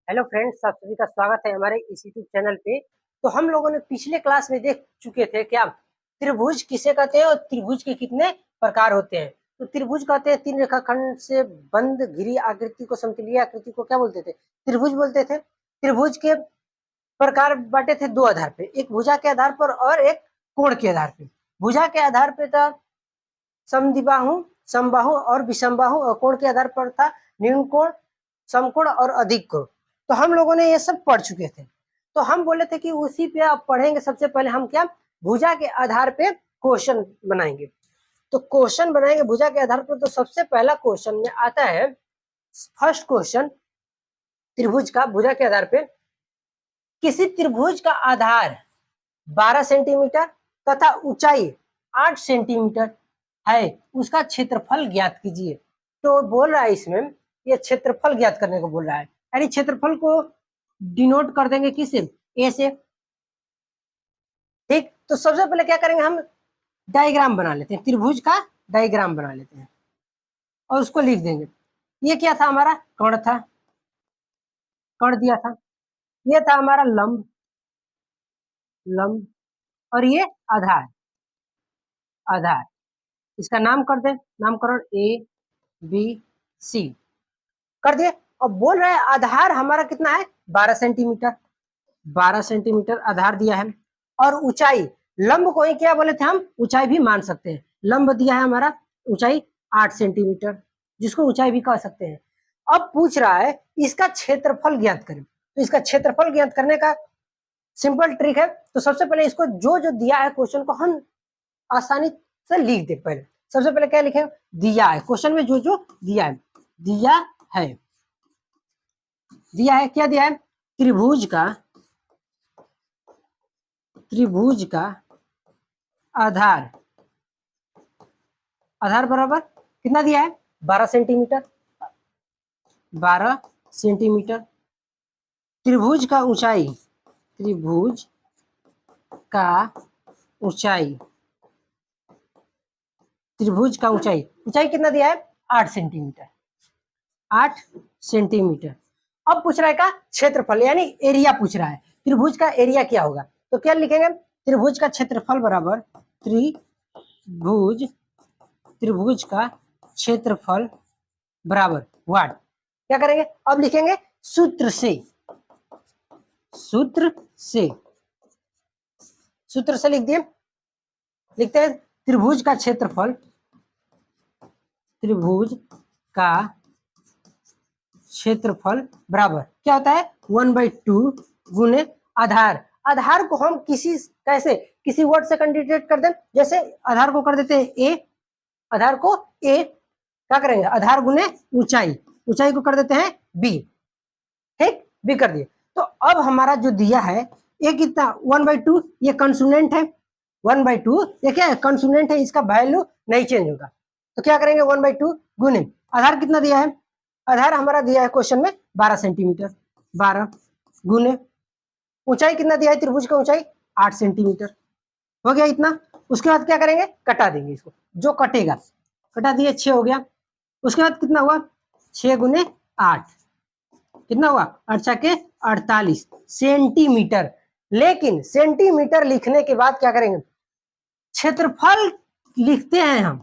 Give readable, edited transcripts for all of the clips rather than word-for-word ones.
Hello friends, आप सभी का स्वागत है हमारे इस यूट्यूब चैनल पे। तो हम लोगों ने पिछले क्लास में देख चुके थे क्या त्रिभुज किसे कहते हैं और त्रिभुज के कितने प्रकार होते हैं। तो त्रिभुज कहते हैं तीन रेखाखंड से बंद घिरी आकृति को, समतलीय आकृति को क्या बोलते थे? त्रिभुज बोलते थे। त्रिभुज के प्रकार बांटे थे दो आधार पे, एक भुजा के आधार पर और एक कोण के आधार पे। भुजा के आधार पे था समद्विबाहु, समबाहु और विषमबाहु, और कोण के आधार पर था न्यून कोण, समकोण और अधिक कोण। तो हम लोगों ने ये सब पढ़ चुके थे। तो हम बोले थे कि उसी पे आप पढ़ेंगे। सबसे पहले हम क्या भुजा के आधार पे क्वेश्चन बनाएंगे। तो क्वेश्चन बनाएंगे भुजा के आधार पर। तो सबसे पहला क्वेश्चन में आता है, फर्स्ट क्वेश्चन त्रिभुज का भुजा के आधार पे, किसी त्रिभुज का आधार 12 सेंटीमीटर तथा ऊंचाई 8 सेंटीमीटर है, उसका क्षेत्रफल ज्ञात कीजिए। तो बोल रहा है इसमें, ये क्षेत्रफल ज्ञात करने को बोल रहा है। यानी क्षेत्रफल को डिनोट कर देंगे किससे? ए से। ठीक, तो सबसे पहले क्या करेंगे, हम डायग्राम बना लेते हैं, त्रिभुज का डायग्राम बना लेते हैं और उसको लिख देंगे। ये क्या था? हमारा कर्ण था, कर्ण दिया था। ये था हमारा लंब, लंब, और ये आधार, आधार। इसका नाम कर दे, नामकरण ए बी सी कर दिए। और बोल रहे हैं आधार हमारा कितना है? 12 सेंटीमीटर, 12 सेंटीमीटर आधार दिया है। और ऊंचाई, लंब को ही क्या बोले थे हम? ऊंचाई भी मान सकते हैं। लंब दिया है हमारा ऊंचाई 8 सेंटीमीटर, जिसको ऊंचाई भी कह सकते हैं। अब पूछ रहा है इसका क्षेत्रफल ज्ञात करें। तो इसका क्षेत्रफल ज्ञात करने का सिंपल ट्रिक है। तो सबसे पहले इसको जो जो दिया है क्वेश्चन को हम आसानी से लिख दे। पहले सबसे पहले क्या लिखें? दिया है, क्वेश्चन में जो जो दिया है, दिया है, दिया है क्या दिया है? त्रिभुज का, त्रिभुज का आधार, आधार बराबर कितना दिया है? 12 सेंटीमीटर, 12 सेंटीमीटर। त्रिभुज का ऊंचाई, त्रिभुज का ऊंचाई, त्रिभुज का ऊंचाई, ऊंचाई कितना दिया है? 8 सेंटीमीटर, 8 सेंटीमीटर। अब पूछ रहा है का क्षेत्रफल, यानी एरिया पूछ रहा है। त्रिभुज का एरिया क्या होगा? तो क्या लिखेंगे? त्रिभुज का क्षेत्रफल बराबर त्रिभुज, त्रिभुज का क्षेत्रफल बराबर वाट। क्या करेंगे? अब लिखेंगे सूत्र से, सूत्र से, सूत्र से लिख दिए। लिखते हैं त्रिभुज का क्षेत्रफल, त्रिभुज का क्षेत्रफल बराबर क्या होता है? 1/2 गुने आधार। आधार को हम किसी कैसे किसी वर्ड से कैंडिडेट कर दें। जैसे आधार को कर देते हैं ए, आधार को ए, क्या करेंगे? आधार गुने ऊंचाई, ऊंचाई को कर देते हैं बी। ठीक, बी कर दिए। तो अब हमारा जो दिया है ये कितना? 1/2, ये कंसोनेंट है। 1/2 ये क्या है? कंसोनेंट है, इसका वैल्यू नहीं चेंज होगा। तो क्या करेंगे? 1/2 गुने आधार कितना दिया है? आधार हमारा दिया है क्वेश्चन में 12 सेंटीमीटर, 12 गुने ऊंचाई कितना दिया है? त्रिभुज का ऊंचाई 8 सेंटीमीटर। हो गया इतना। उसके बाद क्या करेंगे? कटा देंगे इसको, जो कटेगा कटा दिए, 6 हो गया। उसके बाद कितना हुआ? 6 गुने 8 कितना हुआ? 8 के 48 सेंटीमीटर। लेकिन सेंटीमीटर लिखने के बाद क्या करेंगे? क्षेत्रफल लिखते हैं हम,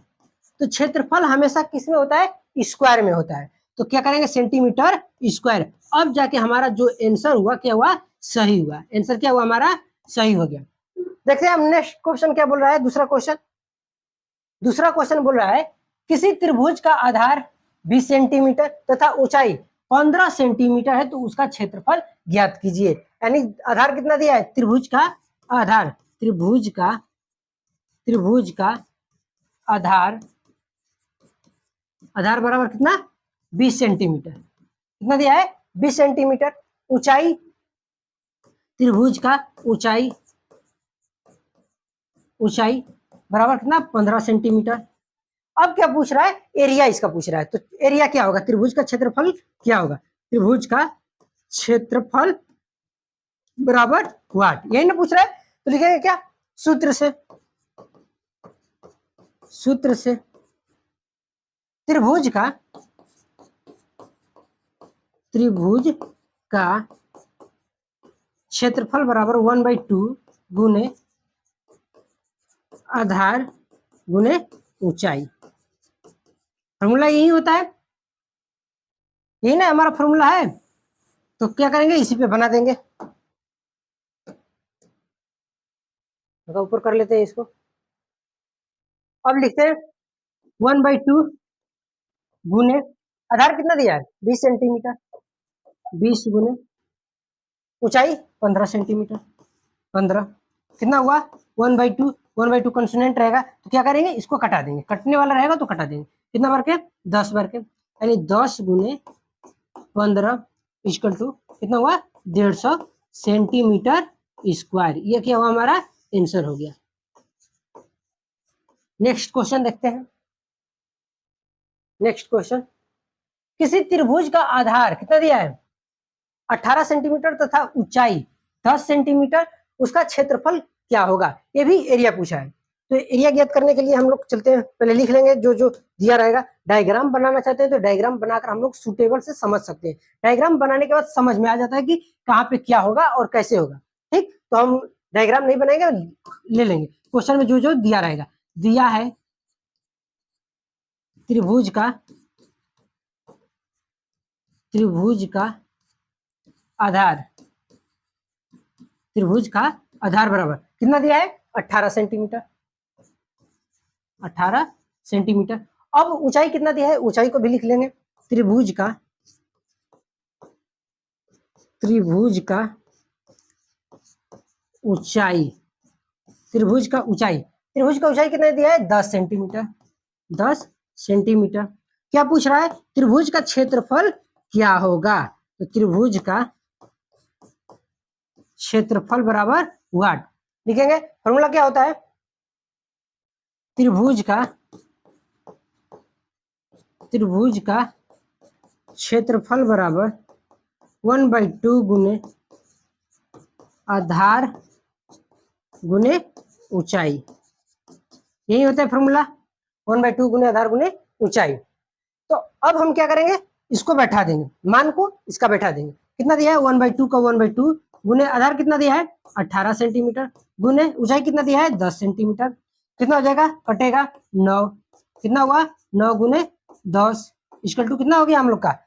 तो क्षेत्रफल हमेशा किस में होता है? स्क्वायर में होता है। तो क्या करेंगे? Centimetre square. अब जाके हमारा जो आंसर हुआ क्या हुआ? सही हुआ। आंसर क्या हुआ हमारा? सही हो गया। देखते हैं हम नेक्स्ट क्वेश्चन क्या बोल रहा है। दूसरा क्वेश्चन, दूसरा क्वेश्चन बोल रहा है किसी त्रिभुज का आधार 20 सेंटीमीटर तथा ऊंचाई 15 सेंटीमीटर है, तो उसका क्षेत्रफल ज्ञात कीजिए। यानी आधार कितना दिया है? त्रिभुज का आधार, त्रिभुज का, त्रिभुज का आधार, आधार बराबर कितना? 20 सेंटीमीटर। कितना दिया है? 20 सेंटीमीटर। ऊंचाई, त्रिभुज का ऊंचाई, ऊंचाई बराबर कितना? 15 सेंटीमीटर। अब क्या पूछ रहा है? एरिया इसका पूछ रहा है। तो एरिया क्या होगा? त्रिभुज का क्षेत्रफल क्या होगा? त्रिभुज का क्षेत्रफल बराबर वाट, यही ना पूछ रहा है। तो लिखेंगे क्या? सूत्र से, सूत्र से त्रिभुज का, त्रिभुज का क्षेत्रफल बराबर 1/2 गुने आधार गुने ऊंचाई। फॉर्मूला यही होता है, यही ना हमारा फॉर्मूला है। तो क्या करेंगे, इसी पे बना देंगे। तो ऊपर कर लेते हैं इसको। अब लिखते हैं 1/2 गुने आधार कितना दिया है 20 सेंटीमीटर, 20 गुने ऊंचाई 15 सेंटीमीटर, 15 कितना हुआ 1/2, 1/2 कंसोनेंट रहेगा तो क्या करेंगे, इसको कटा देंगे, कटने वाला रहेगा तो कटा देंगे। कितना बार के 10 बार के, यानी 10 गुने 15 इक्वल टू कितना हुआ 150 सेंटीमीटर स्क्वायर। ये क्या हुआ, हमारा आंसर हो गया। नेक्स्ट क्वेश्चन देखते हैं। नेक्स्ट क्वेश्चन, किसी त्रिभुज का आधार कितना दिया है 18 सेंटीमीटर तथा ऊंचाई 10 सेंटीमीटर, उसका क्षेत्रफल क्या होगा। ये भी एरिया पूछा है। तो एरिया ज्ञात करने के लिए हम लोग चलते हैं, पहले लिख लेंगे जो जो दिया रहेगा। डायग्राम बनाना चाहते हैं तो डायग्राम बनाकर हम लोग सुटेबल से समझ सकते हैं। डायग्राम बनाने के बाद समझ में आ जाता है कि कहाँ पे क्या होगा और कैसे होगा। ठीक, तो हम डायग्राम नहीं बनाएंगे, ले लेंगे क्वेश्चन में जो जो दिया रहेगा। दिया है त्रिभुज का आधार, त्रिभुज का आधार बराबर कितना दिया है 18 सेंटीमीटर, 18 सेंटीमीटर। अब ऊंचाई कितना दिया है, ऊंचाई को भी लिख लेंगे। त्रिभुज का ऊंचाई, त्रिभुज का ऊंचाई कितना दिया है 10 सेंटीमीटर, 10 सेंटीमीटर। क्या पूछ रहा है, त्रिभुज का क्षेत्रफल क्या होगा। तो त्रिभुज का क्षेत्रफल बराबर वाट लिखेंगे। फॉर्मूला क्या होता है, त्रिभुज का क्षेत्रफल बराबर 1/2 गुने आधार गुने ऊंचाई। यही होता है फॉर्मूला, 1/2 गुने आधार गुने ऊंचाई। तो अब हम क्या करेंगे, इसको बैठा देंगे, मान को इसका बैठा देंगे। कितना दिया है 1/2 का 1/2 गुने आधार कितना दिया है 18 सेंटीमीटर गुने ऊंचाई कितना दिया है 10 सेंटीमीटर। कितना हो जाएगा, कटेगा 9, कितना हुआ 9 गुने 10 इक्वल टू कितना हो गया हम लोग का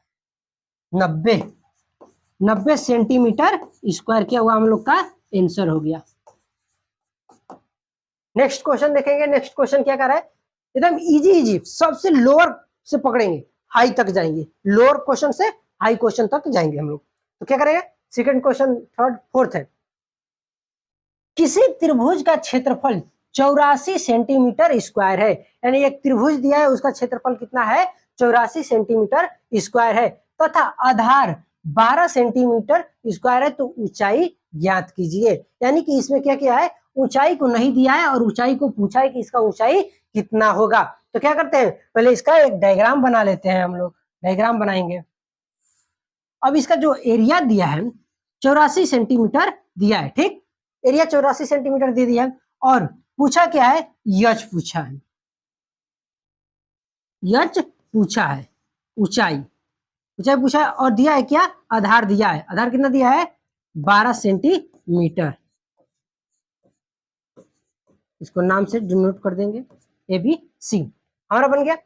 90 सेंटीमीटर स्क्वायर। क्या हुआ हम लोग का आंसर हो गया। नेक्स्ट क्वेश्चन देखेंगे। नेक्स्ट क्वेश्चन क्या कर रहा है, एकदम इजी, सबसे लोअर से पकड़ेंगे हाई तक जाएंगे, लोअर क्वेश्चन से हाई क्वेश्चन तक जाएंगे हम लोग। तो क्या करेंगे, सेकंड क्वेश्चन, थर्ड, फोर्थ है। किसी त्रिभुज का क्षेत्रफल 84 सेंटीमीटर स्क्वायर है, यानी एक त्रिभुज दिया है उसका क्षेत्रफल कितना है 84 सेंटीमीटर स्क्वायर है, तथा आधार 12 सेंटीमीटर स्क्वायर है, तो ऊंचाई ज्ञात कीजिए। यानी कि इसमें क्या किया है, ऊंचाई को नहीं दिया है और ऊंचाई को पूछा है कि इसका ऊंचाई कितना होगा। तो क्या करते हैं, पहले इसका एक डायग्राम बना लेते हैं हम लोग। डायग्राम बनाएंगे। अब इसका जो एरिया दिया है 84 सेंटीमीटर दिया है, ठीक, एरिया 84 सेंटीमीटर दे दिया है। और पूछा क्या है, यच पूछा है, यच पूछा है, ऊंचाई पूछा है। और दिया है क्या, आधार दिया है। आधार कितना दिया है 12 सेंटीमीटर। इसको नाम से डिनोट कर देंगे ABC, हमारा बन गया।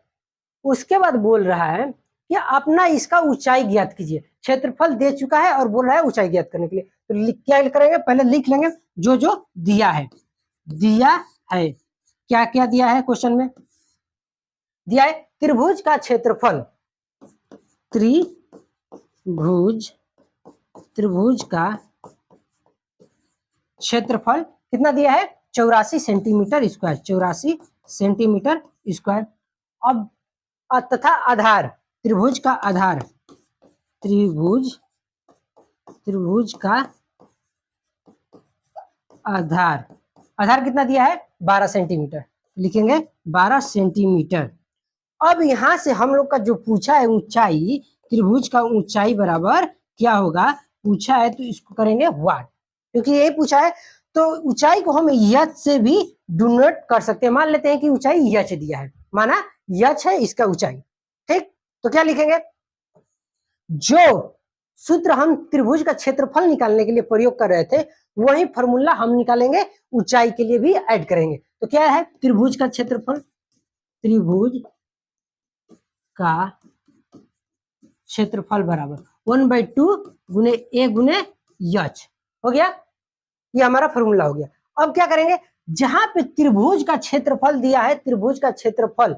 उसके बाद बोल रहा है कि अपना इसका ऊंचाई ज्ञात कीजिए। क्षेत्रफल दे चुका है और बोल रहा है ऊंचाई ज्ञात करने के लिए। तो क्या करेंगे, पहले लिख लेंगे जो जो दिया है। क्या क्या दिया है क्वेश्चन में, दिया है त्रिभुज का क्षेत्रफल, त्रिभुज का क्षेत्रफल कितना दिया है 84 सेंटीमीटर स्क्वायर, 84 सेंटीमीटर स्क्वायर। अब तथा आधार, त्रिभुज का आधार, त्रिभुज का आधार कितना दिया है 12 सेंटीमीटर, लिखेंगे 12 सेंटीमीटर। अब यहां से हम लोग का जो पूछा है ऊंचाई, त्रिभुज का ऊंचाई बराबर क्या होगा पूछा है, तो इसको करेंगे वाट, क्योंकि यही पूछा है। तो ऊंचाई को हम यच से भी डिनोट कर सकते हैं। मान लेते हैं कि ऊंचाई यच दिया है, माना यच है इसका ऊंचाई, ठीक। तो क्या लिखेंगे, जो सूत्र हम त्रिभुज का क्षेत्रफल निकालने के लिए प्रयोग कर रहे थे, वही फॉर्मूला हम निकालेंगे ऊंचाई के लिए भी ऐड करेंगे। तो क्या है त्रिभुज का क्षेत्रफल, त्रिभुज का क्षेत्रफल बराबर 1/2 गुने ए गुने एच। हो गया, ये हमारा फॉर्मूला हो गया। अब क्या करेंगे, जहां पे त्रिभुज का क्षेत्रफल दिया है, त्रिभुज का क्षेत्रफल,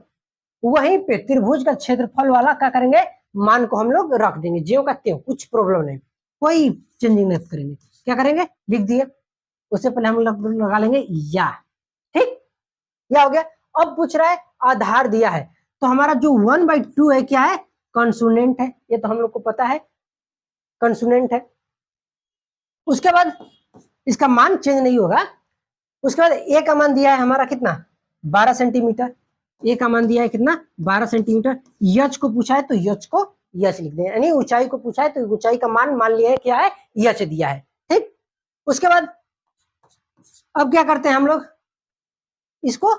वहीं पे त्रिभुज का क्षेत्रफल वाला क्या करेंगे, मान को हम लोग रख देंगे ज्यों का त्यों, कुछ प्रॉब्लम नहीं, कोई चेंजिंग नहीं करेंगे। क्या करेंगे, लिख दिए, उससे पहले हम लोग लगा लेंगे या, ठीक, या हो गया। अब पूछ रहा है आधार दिया है, तो हमारा जो 1/2 है क्या है, कंसोनेंट है, ये तो हम लोग को पता है कंसोनेंट है। उसके बाद इसका मान चेंज नहीं होगा। उसके बाद ए का मान दिया है हमारा कितना, 12 सेंटीमीटर। ए का मान दिया है कितना, 12 सेंटीमीटर। यच को पूछा है तो यच को यच लिख दें, यानी ऊंचाई को पूछा है तो ऊंचाई का मान लिया है क्या है, यच दिया है, ठीक। उसके बाद अब क्या करते हैं हम लोग, इसको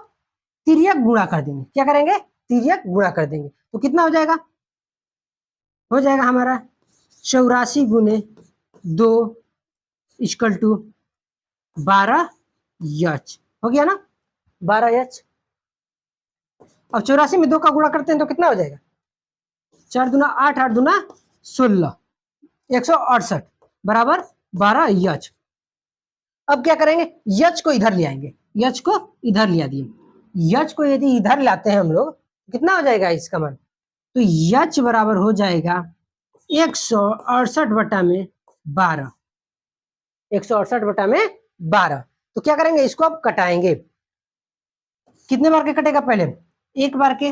तिर्यक गुणा कर देंगे। क्या करेंगे, तिर्यक गुणा कर देंगे। तो कितना हो जाएगा, हो जाएगा हमारा 84 गुने 2 इक्वल टू 12 एच। हो गया ना, 12 एच। अब 84 में 2 का गुणा करते हैं तो कितना हो जाएगा, 4 दूना 8, 8 दूना 16, 168 बराबर 12 एच। अब क्या करेंगे, यच को इधर ले आएंगे, यच को इधर ले दिए। यच को यदि इधर लाते हैं हम लोग, कितना हो जाएगा इसका मान, तो यच बराबर हो जाएगा 168 बटा में 12, 168 बटा में 12। तो क्या करेंगे, इसको अब कटाएंगे। कितने बार के कटेगा, पहले एक बार के,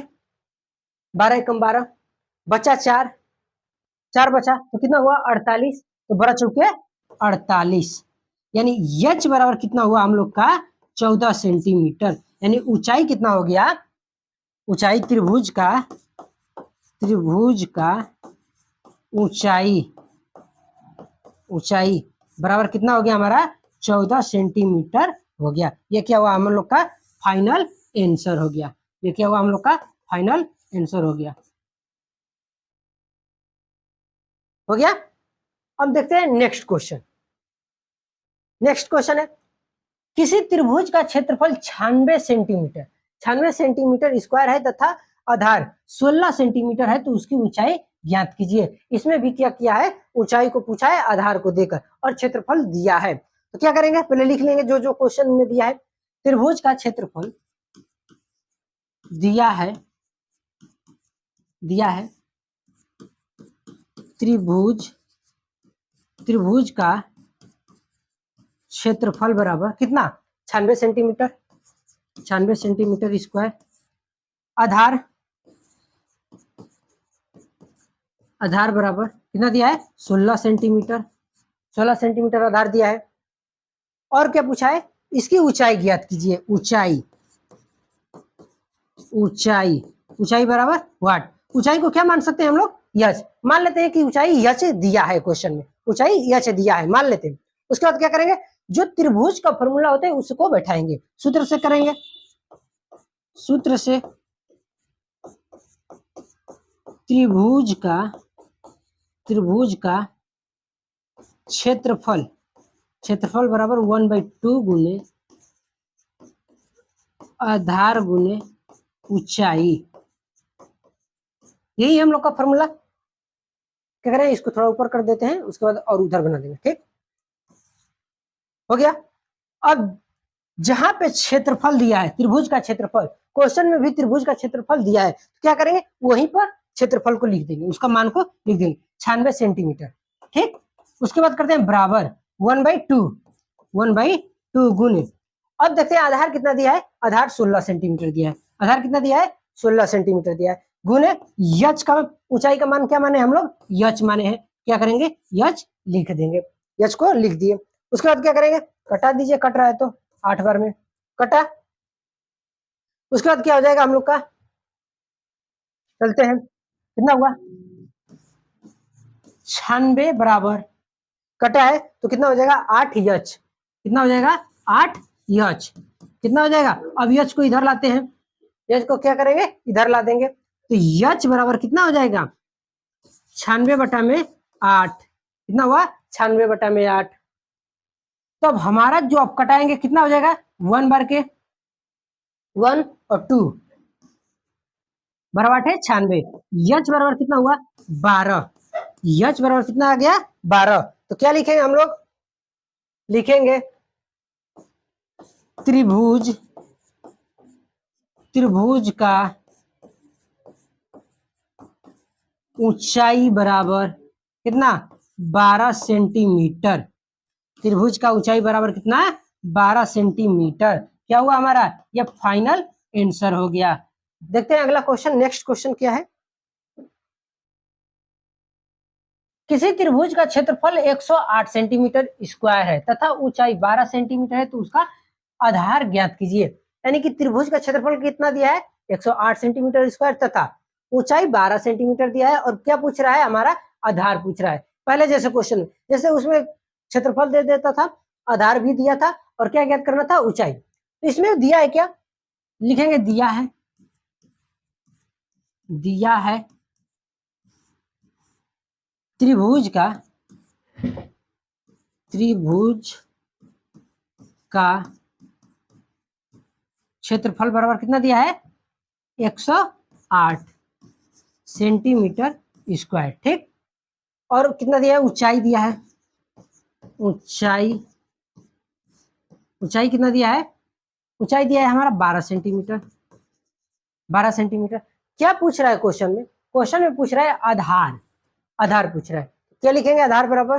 12 एकम 12, बचा 4, 4 बचा तो कितना हुआ 48, तो 12 चौके 48, यानी एच बराबर कितना हुआ हम लोग का 14 सेंटीमीटर। यानी ऊंचाई कितना हो गया, ऊंचाई त्रिभुज का ऊंचाई बराबर कितना हो गया हमारा 14 सेंटीमीटर हो गया। ये क्या हुआ हम लोग का फाइनल आंसर हो गया, ये क्या हुआ हम लोग का फाइनल आंसर हो गया। हो गया। अब देखते हैं नेक्स्ट क्वेश्चन। नेक्स्ट क्वेश्चन है, किसी त्रिभुज का क्षेत्रफल 96 सेंटीमीटर, 96 सेंटीमीटर स्क्वायर है तथा आधार 16 सेंटीमीटर है, तो उसकी ऊंचाई ज्ञात कीजिए। इसमें भी क्या किया है, ऊंचाई को पूछा है आधार को देकर और क्षेत्रफल दिया है। तो क्या करेंगे, पहले लिख लेंगे जो जो क्वेश्चन में दिया है। त्रिभुज का क्षेत्रफल दिया है त्रिभुज का क्षेत्रफल बराबर कितना 96 सेंटीमीटर, 96 सेंटीमीटर स्क्वायर। आधार बराबर कितना दिया है 16 सेंटीमीटर, 16 सेंटीमीटर आधार दिया है। और क्या पूछा है, इसकी ऊंचाई ज्ञात कीजिए। ऊंचाई बराबर व्हाट, ऊंचाई को क्या मान सकते हैं हम लोग, यच। मान लेते हैं कि ऊंचाई यच दिया है, क्वेश्चन में ऊंचाई यच दिया है, मान लेते हैं। उसके बाद क्या करेंगे, जो त्रिभुज का फॉर्मूला होता है उसको बैठाएंगे, सूत्र से करेंगे। सूत्र से त्रिभुज का क्षेत्रफल बराबर 1/2 गुने आधार गुने ऊंचाई, यही हम लोग का फॉर्मूला। क्या करें, इसको थोड़ा ऊपर कर देते हैं, उसके बाद और उधर बना देंगे, ठीक हो गया। अब जहां पे क्षेत्रफल दिया है, त्रिभुज का क्षेत्रफल, क्वेश्चन में भी त्रिभुज का क्षेत्रफल दिया है, तो क्या करेंगे, वहीं पर क्षेत्रफल को लिख देंगे, उसका मान को लिख देंगे 96 सेंटीमीटर, ठीक। उसके बाद करते हैं बराबर 1/2 गुने। अब देखते हैं आधार कितना दिया है, आधार 16 सेंटीमीटर दिया है, आधार कितना दिया है 16 सेंटीमीटर दिया है, गुने यच का ऊंचाई का मान क्या माने हम लोग, यच माने हैं। क्या करेंगे, यच लिख देंगे, यच को लिख दिए। उसके बाद क्या करेंगे, कटा दीजिए, कट रहा है तो 8 बार में कटा। उसके बाद क्या हो जाएगा हम लोग का, चलते हैं, कितना हुआ 96 बराबर कटा है तो कितना हो जाएगा 8 यच, कितना हो जाएगा 8 यच, कितना हो जाएगा। अब यच को इधर लाते हैं, यच को क्या करेंगे इधर ला देंगे, तो यच बराबर कितना हो जाएगा 96 बटा में 8, कितना हुआ 96/8। तो अब हमारा जो अब कटाएंगे कितना हो जाएगा 1 बार के 1 और 2 बराबर है 96। यच बराबर कितना हुआ 12। यच बराबर कितना आ गया 12। तो क्या लिखेंगे हम लोग, लिखेंगे त्रिभुज का ऊंचाई बराबर कितना 12 सेंटीमीटर। त्रिभुज का ऊंचाई बराबर कितना 12 सेंटीमीटर। क्या हुआ हमारा, यह फाइनल आंसर हो गया। देखते हैं अगला क्वेश्चन। नेक्स्ट क्वेश्चन क्या है, किसी त्रिभुज का क्षेत्रफल 108 सेंटीमीटर स्क्वायर है तथा ऊंचाई 12 सेंटीमीटर है, तो उसका आधार ज्ञात कीजिए। यानी कि त्रिभुज का क्षेत्रफल कितना दिया है 108 सेंटीमीटर स्क्वायर तथा ऊंचाई 12 सेंटीमीटर दिया है, और क्या पूछ रहा है हमारा आधार पूछ रहा है। पहले जैसे क्वेश्चन जैसे उसमें क्षेत्रफल दे देता था, आधार भी दिया था, और क्या ज्ञात करना था ऊंचाई। तो इसमें दिया है क्या, लिखेंगे दिया है त्रिभुज का क्षेत्रफल बराबर कितना दिया है 108 सेंटीमीटर स्क्वायर, ठीक। और कितना दिया है ऊंचाई दिया है, ऊंचाई कितना दिया है, ऊंचाई दिया है हमारा 12 सेंटीमीटर। 12 सेंटीमीटर। क्या पूछ रहा है क्वेश्चन में, क्वेश्चन में पूछ रहा है आधार पूछ रहा है। क्या लिखेंगे आधार बराबर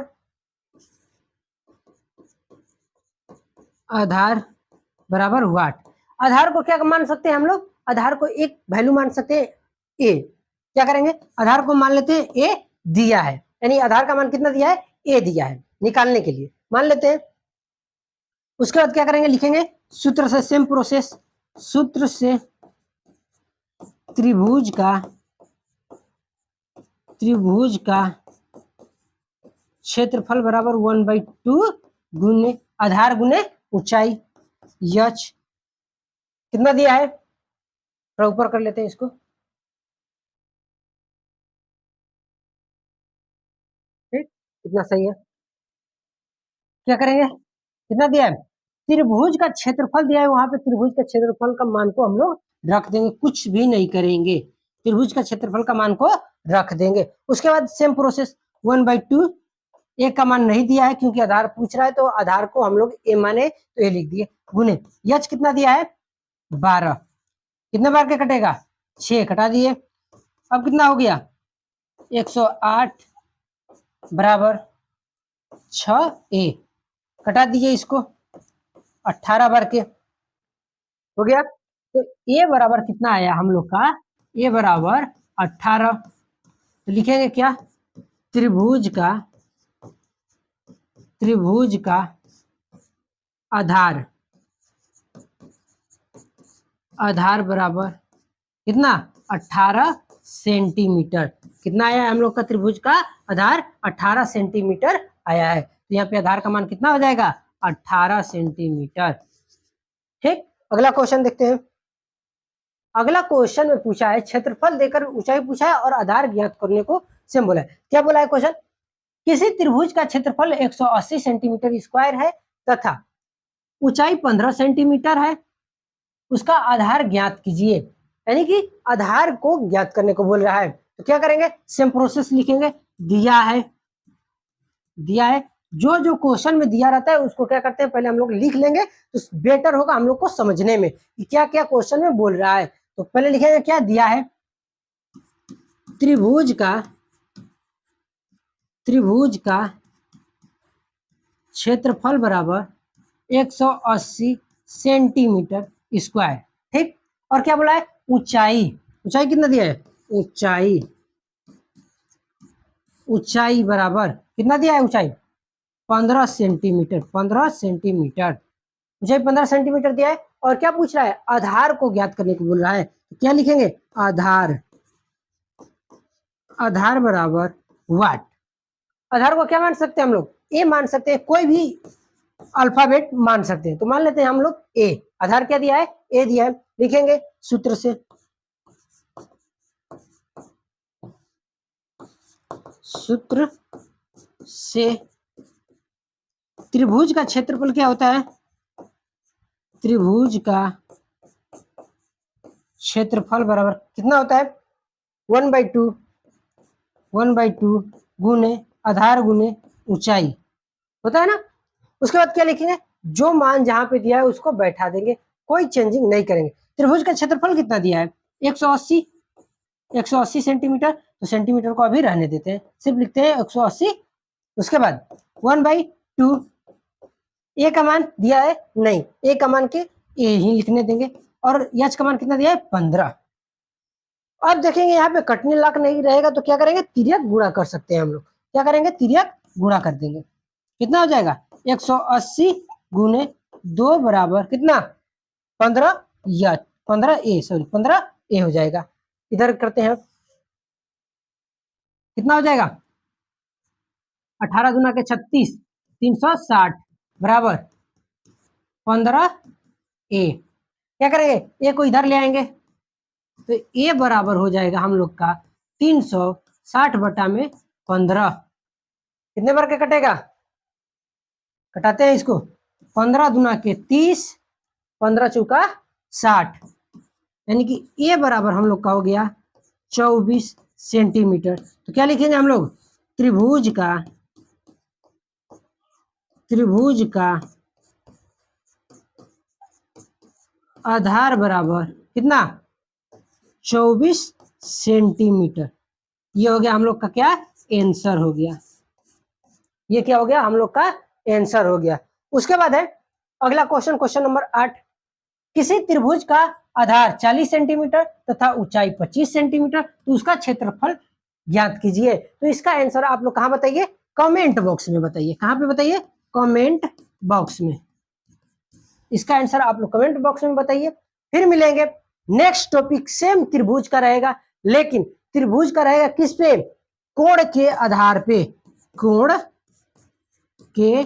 वाट। आधार को क्या मान सकते हैं हम लोग, आधार को एक वैल्यू मान सकते हैं ए। क्या करेंगे आधार को मान लेते हैं ए दिया है, यानी आधार का मान कितना दिया है ए दिया है, निकालने के लिए मान लेते हैं। उसके बाद क्या करेंगे, लिखेंगे सूत्र से, सेम प्रोसेस, सूत्र से त्रिभुज का क्षेत्रफल बराबर 1/2 गुने आधार गुने ऊंचाई। यच कितना दिया है, थोड़ा ऊपर कर लेते हैं इसको, ठीक कितना सही है। क्या करेंगे, कितना दिया है त्रिभुज का क्षेत्रफल दिया है, वहां पे त्रिभुज का क्षेत्रफल का मान को हम लोग रख देंगे, कुछ भी नहीं करेंगे, त्रिभुज का क्षेत्रफल का मान को रख देंगे। उसके बाद सेम प्रोसेस 1/2, ए का मान नहीं दिया है क्योंकि आधार पूछ रहा है, तो आधार को हम लोग ए माने तो ए लिख दिए, गुने यच कितना दिया है 12, कितने बार के कटेगा 6 कटा दिए। अब कितना हो गया 108 बराबर 6a, कटा दीजिए इसको 18 बार के, हो गया। तो ए बराबर कितना आया हम लोग का, ए बराबर 18। तो लिखेंगे क्या, त्रिभुज का आधार बराबर कितना 18 सेंटीमीटर। कितना आया हम लोग का त्रिभुज का आधार 18 सेंटीमीटर आया है। तो यहाँ पे आधार का मान कितना हो जाएगा 18 सेंटीमीटर, ठीक। अगला क्वेश्चन देखते हैं। अगला क्वेश्चन में पूछा है क्षेत्रफल देकर ऊंचाई पूछा है और आधार ज्ञात करने को सेम बोला है। क्या बोला है क्वेश्चन, किसी त्रिभुज का क्षेत्रफल 180 सेंटीमीटर स्क्वायर है तथा ऊंचाई 15 सेंटीमीटर है, उसका आधार ज्ञात कीजिए। यानी कि आधार को ज्ञात करने को बोल रहा है। तो क्या करेंगे, सेम प्रोसेस लिखेंगे, दिया है जो जो क्वेश्चन में दिया रहता है उसको क्या करते हैं पहले हम लोग लिख लेंगे, तो बेटर होगा हम लोग को समझने में कि क्या क्या क्वेश्चन में बोल रहा है। तो पहले लिखेंगे क्या दिया है, त्रिभुज का क्षेत्रफल बराबर 180 सेंटीमीटर स्क्वायर, ठीक। और क्या बोला है ऊंचाई कितना दिया है, ऊंचाई बराबर कितना दिया है, ऊंचाई 15 सेंटीमीटर, ऊंचाई 15 सेंटीमीटर दिया है। और क्या पूछ रहा है, आधार को ज्ञात करने को बोल रहा है। तो क्या लिखेंगे, आधार बराबर वाट। आधार को क्या मान सकते हैं हम लोग, ए मान सकते हैं, कोई भी अल्फाबेट मान सकते हैं। तो मान लेते हैं हम लोग ए, आधार क्या दिया है ए दिया है, लिखेंगे सूत्र से से त्रिभुज का क्षेत्रफल क्या होता है? त्रिभुज का क्षेत्रफल बराबर कितना होता है? 1/2 गुने आधार गुने ऊंचाई होता है ना। उसके बाद क्या लिखेंगे? जो मान जहां पे दिया है उसको बैठा देंगे, कोई चेंजिंग नहीं करेंगे। त्रिभुज का क्षेत्रफल कितना दिया है? 180 सेंटीमीटर, तो सेंटीमीटर को अभी रहने देते हैं, सिर्फ लिखते हैं 180। उसके बाद 1/2, ए का मान दिया है नहीं, ए का मान के ए ही लिखने देंगे, और एच का मान कितना दिया है? 15। अब देखेंगे यहाँ पे कटने लायक नहीं रहेगा तो क्या करेंगे? तिर्यक गुणा कर सकते हैं हम लोग। क्या करेंगे? तिर्यक गुणा कर देंगे। कितना हो जाएगा? 180 गुने 2 बराबर कितना? 15, या 15 ए हो जाएगा। इधर करते हैं, कितना हो जाएगा? 18 गुना के 36, 360 बराबर 15 ए। क्या करेंगे? ए को इधर ले आएंगे तो ए बराबर हो जाएगा हम लोग का 360 बटा में 15। कितने बार के कटेगा? कटाते हैं इसको। 15 दुना के 30, 15 चौका 60, यानी कि ए बराबर हम लोग का हो गया 24 सेंटीमीटर। तो क्या लिखेंगे हम लोग? त्रिभुज का आधार बराबर कितना? 24 सेंटीमीटर। ये हो गया हम लोग का क्या? आंसर हो गया। ये क्या हो गया? हम लोग का आंसर हो गया। उसके बाद है अगला क्वेश्चन, क्वेश्चन नंबर 8। किसी त्रिभुज का आधार 40 सेंटीमीटर तथा ऊंचाई 25 सेंटीमीटर, तो उसका क्षेत्रफल ज्ञात कीजिए। तो इसका आंसर आप लोग कहाँ बताइए? कमेंट बॉक्स में बताइए। कहाँ पे बताइए? कमेंट बॉक्स में। इसका आंसर आप लोग कमेंट बॉक्स में बताइए। फिर मिलेंगे नेक्स्ट टॉपिक, सेम त्रिभुज का रहेगा, लेकिन त्रिभुज का रहेगा किस पे? कोण के आधार पे। कोण के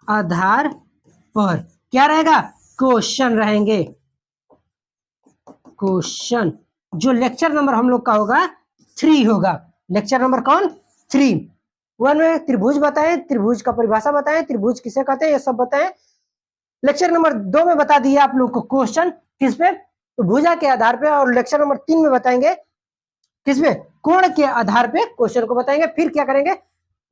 आधार पर क्या रहेगा? क्वेश्चन रहेंगे। क्वेश्चन जो लेक्चर नंबर हम लोग का होगा 3 होगा। लेक्चर नंबर कौन? 3। 1 में त्रिभुज बताएं, त्रिभुज का परिभाषा बताएं, त्रिभुज किसे कहते हैं, ये सब बताएं। लेक्चर नंबर 2 में बता दिए आप लोग को क्वेश्चन किस पे? तो भुजा के आधार पे। और लेक्चर नंबर 3 में बताएंगे किस पे? कोण के आधार पे क्वेश्चन को बताएंगे। फिर क्या करेंगे?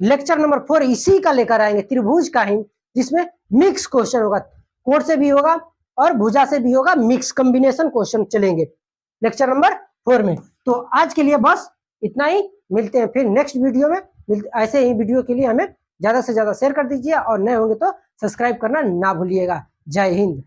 लेक्चर नंबर 4 इसी का लेकर आएंगे, त्रिभुज का ही, जिसमें मिक्स क्वेश्चन होगा, कोण से भी होगा और भुजा से भी होगा, मिक्स कॉम्बिनेशन क्वेश्चन चलेंगे लेक्चर नंबर 4 में। तो आज के लिए बस इतना ही, मिलते हैं फिर नेक्स्ट वीडियो में। ऐसे ही वीडियो के लिए हमें ज्यादा से ज्यादा शेयर कर दीजिए, और नए होंगे तो सब्सक्राइब करना ना भूलिएगा। जय हिंद।